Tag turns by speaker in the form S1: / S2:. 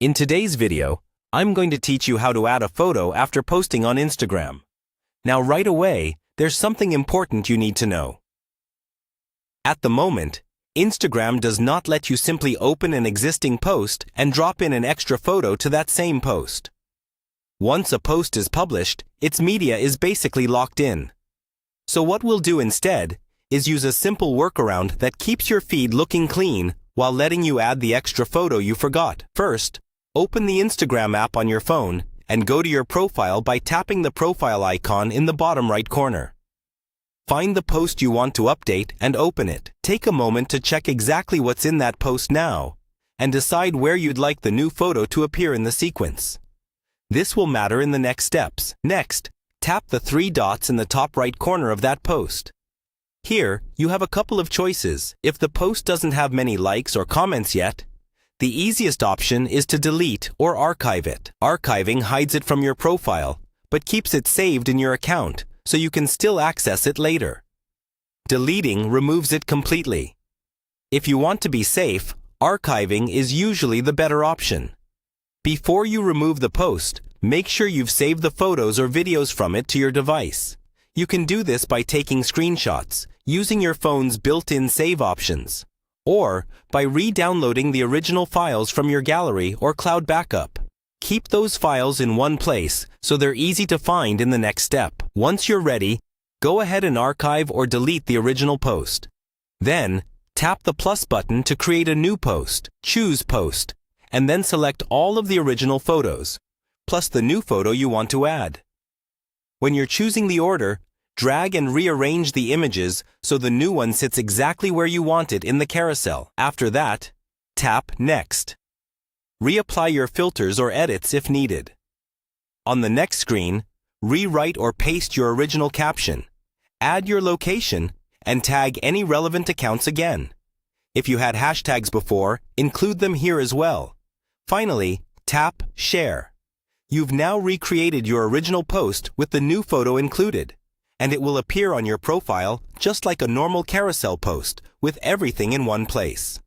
S1: In today's video, I'm going to teach you how to add a photo after posting on Instagram. Now right away, there's something important you need to know. At the moment, Instagram does not let you simply open an existing post and drop in an extra photo to that same post. Once a post is published, its media is basically locked in. So what we'll do instead is use a simple workaround that keeps your feed looking clean while letting you add the extra photo you forgot. First, open the Instagram app on your phone and go to your profile by tapping the profile icon in the bottom right corner. Find the post you want to update and open it. Take a moment to check exactly what's in that post now and decide where you'd like the new photo to appear in the sequence. This will matter in the next steps. Next, tap the three dots in the top right corner of that post. Here, you have a couple of choices. If the post doesn't have many likes or comments yet, the easiest option is to delete or archive it. Archiving hides it from your profile, but keeps it saved in your account so you can still access it later. Deleting removes it completely. If you want to be safe, archiving is usually the better option. Before you remove the post, make sure you've saved the photos or videos from it to your device. You can do this by taking screenshots, using your phone's built-in save options, or by re-downloading the original files from your gallery or cloud backup. Keep those files in one place so they're easy to find in the next step. Once you're ready, go ahead and archive or delete the original post. Then, tap the plus button to create a new post. Choose Post, and then select all of the original photos, plus the new photo you want to add. When you're choosing the order, drag and rearrange the images so the new one sits exactly where you want it in the carousel. After that, tap Next. Reapply your filters or edits if needed. On the next screen, rewrite or paste your original caption, add your location, and tag any relevant accounts again. If you had hashtags before, include them here as well. Finally, tap Share. You've now recreated your original post with the new photo included, and it will appear on your profile just like a normal carousel post with everything in one place.